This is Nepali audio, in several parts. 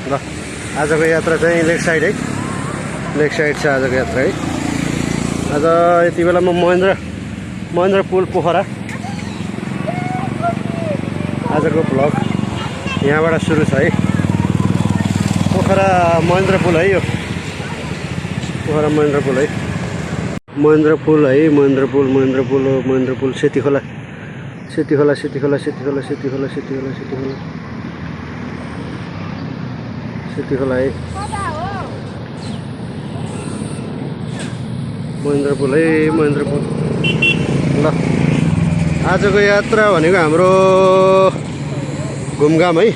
ल आजको यात्रा चाहिँ लेक साइड है, लेक साइड छ आजको यात्रा है। आज यति बेला म महेन्द्र पुल पोखरा आजको भ्लग यहाँबाट सुरु छ है। पोखरा महेन्द्र पुल है, यो पोखरा महेन्द्र पुल है, महेन्द्र पुल है, महेन्द्र पुल सेती खोला है, महेन्द्र पुल है, महेन्द्र पुल। ल आजको यात्रा भनेको हाम्रो घुमघाम है।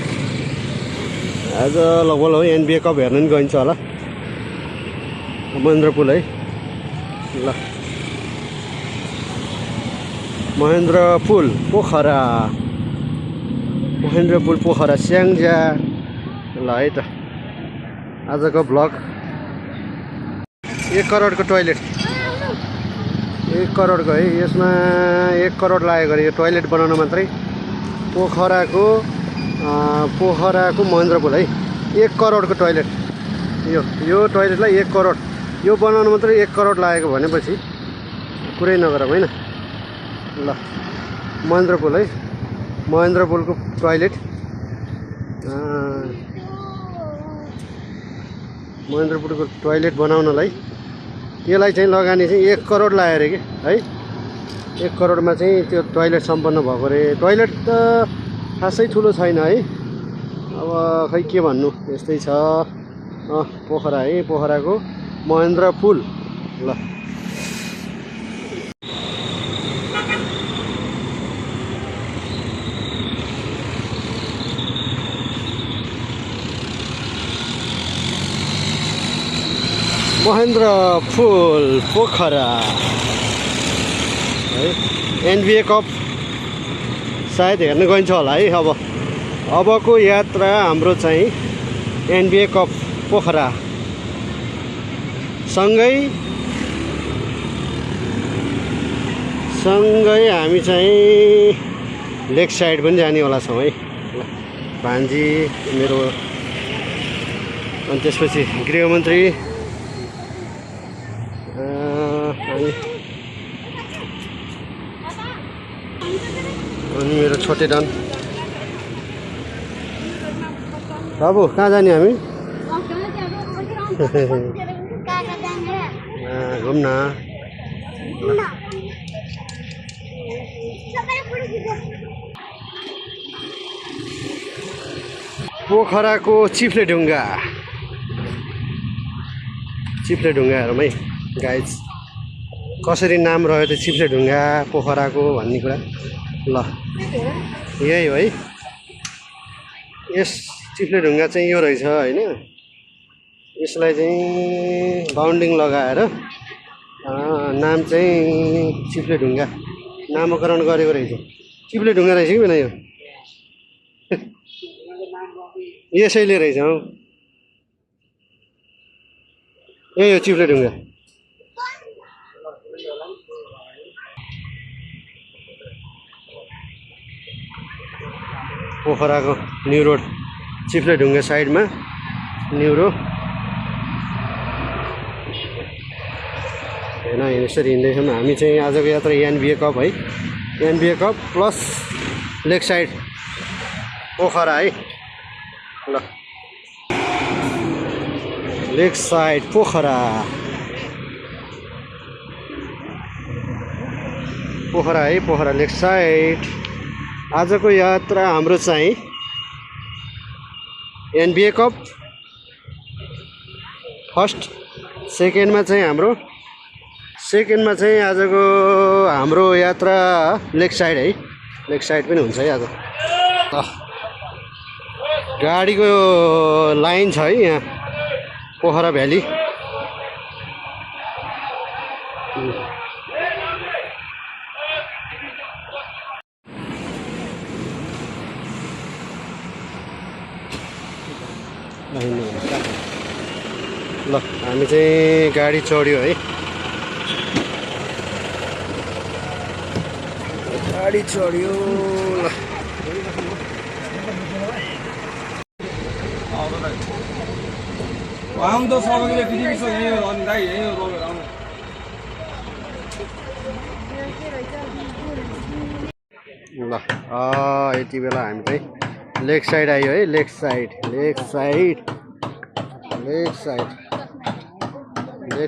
आज लगभग हो एनबिए कप हेर्न नि गइन्छ होला। महेन्द्र पुल है। ल महेन्द्र पुल पोखरा स्याङ्जा। ल है त आजको भ्लग 1 करोडको टोइलेट, 1 करोडको है। यसमा 1 करोड लागेको अरे यो टोइलेट बनाउन मात्रै। पोखराको महेन्द्र पुल है, 1 करोडको टोइलेट। यो टोइलेटलाई 1 करोड, यो बनाउन मात्रै 1 करोड लागेको भनेपछि कुरै नगरौँ होइन। ल महेन्द्र पुल है, महेन्द्र पुलको टोइलेट। महेन्द्र पुलको टोइलेट बनाउनलाई यसलाई चाहिँ लगानी चाहिँ 1 करोड लाग्यो अरे कि है। 1 करोडमा चाहिँ त्यो टोइलेट सम्पन्न भएको अरे। टोइलेट त खासै ठुलो छैन है, अब खै के भन्नु, यस्तै छ। पोखरा है, पोखराको महेन्द्र पुल। ल महेन्द्र पुल पोखरा है। एनबिए कप सायद हेर्न गइन्छ होला है। अबको यात्रा हाम्रो चाहिँ एनबिए कप पोखरा सँगै हामी चाहिँ लेक साइड पनि जाने होला छौँ है। भान्जी मेरो, अनि त्यसपछि गृहमन्त्री, अनि मेरो छोटे डन। बाबु कहाँ जाने हामी? घुम्न। पोखराको चिप्ले ढुङ्गाहरूमै गाइज कसरी नाम रह्यो त्यो चिप्ले ढुङ्गा पोखराको भन्ने कुरा। ल यही हो है, यस चिप्ले ढुङ्गा चाहिँ यो रहेछ होइन। यसलाई चाहिँ बाउन्डिङ लगाएर नाम चाहिँ चिप्ले ढुङ्गा नामकरण गरेको रहेछ। चिप्ले ढुङ्गा रहेछ कि भएन यो? यसैले रहेछ हौ, यही हो चिप्ले ढुङ्गा। पोखराको न्यू रोड चिप्ले ढुङ्गा साइडमा न्यू रोड होइन। यसरी हिँड्दैछौँ हामी चाहिँ आजको यात्रा एनबिए कप है, एनबिए कप प्लस लेक साइड पोखरा है। ल लेक साइड पोखरा है, पोखरा लेक साइड। आजको यात्रा हाम्रो चाहिँ एनबिए कप फर्स्ट, सेकेन्डमा चाहिँ आजको हाम्रो यात्रा लेक साइड है। लेक साइड पनि हुन्छ है आज। गाडीको लाइन छ है यहाँ पोखरा भ्याली। ल हामी चाहिँ गाडी चढ्यो है। गाडी चढ्यो ल हम तो सबैले पृथ्वी सो यही हो नि दाइ यही हो आउनु ल यति बेला हामी चाहिँ लेक साइड आयो है लेक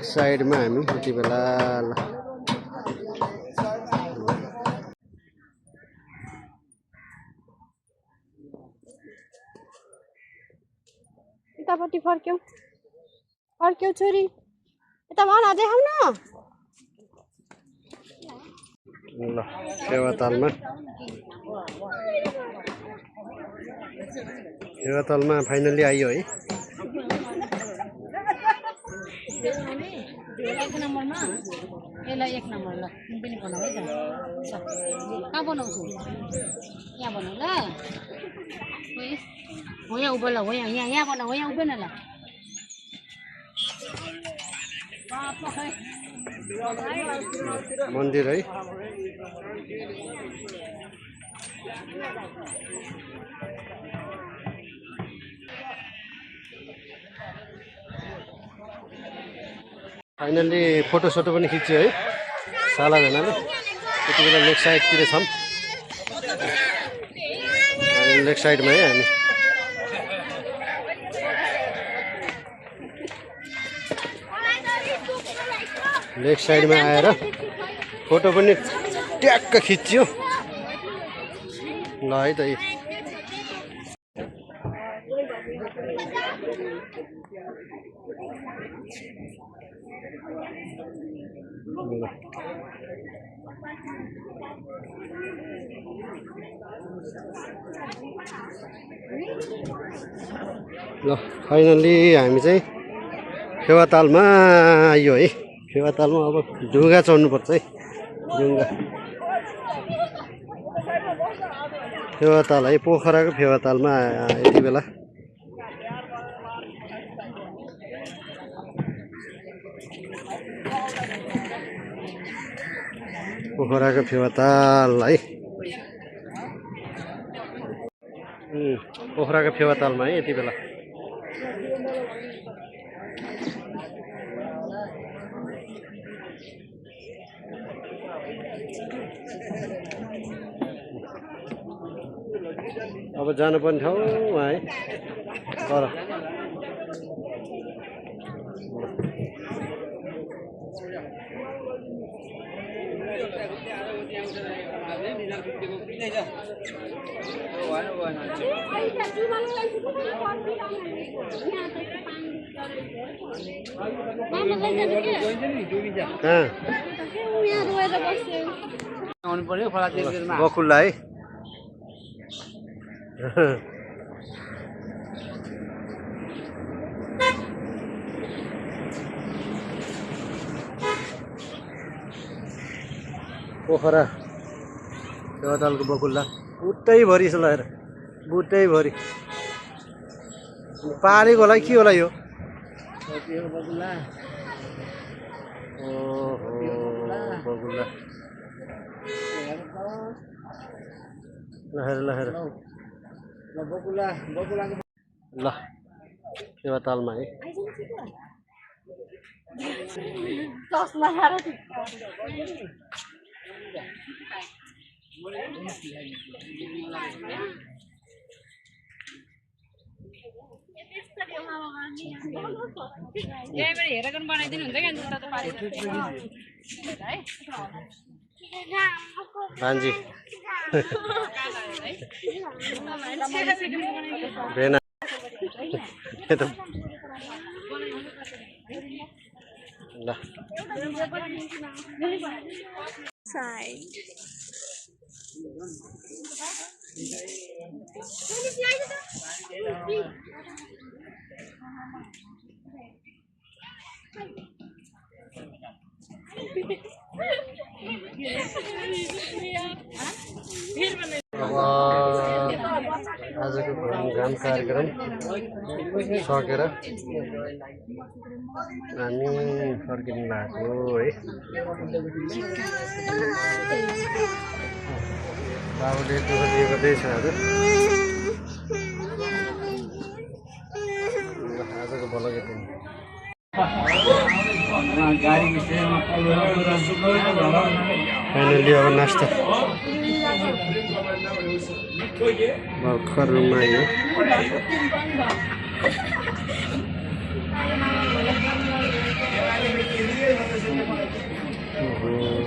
साइडमा हामी यति बेला ल यतापट्टि फर्क्यौ छोरी यता भन देखाउ न ल फेवातालमा फाइनली आयो है एक नम्बरमा यसलाई एक नम्बर ल तिमी पनि बनाऊ है त कहाँ बनाउँछु यहाँ बनाऊ ल हो यहाँ उभो ल हो यहाँ बनाऊ हो यहाँ उभेन ल मन्दिर है फाइनली फोटोसोटो पनि खिच्यो है सालाजनाले त्यति बेला लेक साइडतिर छौँ लेक साइडमा है हामी लेक साइडमा आएर फोटो पनि ट्याक्क खिच्यो ल है त ल फाइनली हामी चाहिँ फेवातालमा आयो है फेवातालमा अब ढुङ्गा चढ्नुपर्छ है ढुङ्गा फेवाताल है पोखराको फेवातालमा यति बेला पोखराको फेवाताल है पोखराको फेवातालमा है यति बेला अब जानुपर्ने ठाउँमा है तर बकुल्ला है पोखरा फेवातालको बकुल्ला बुट्टैभरि छ लगाएर बुट्टैभरि पालेको होला के होला यो बकुल्ला लहेर ल फेवातालमा है हेरेर बनाइदिनु हुन्छ भान्जी भेना ल आजको घाम कार्यक्रम सकेर हामी फर्किनु भएको है बाबुले दुःख दिएको गर्दैछ आज आजको भलो गीत फाइनली अब नास्ता भर्खर रुममा आयो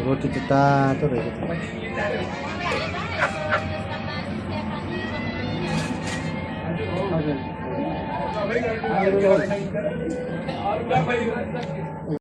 रोटी त तातो रहेछ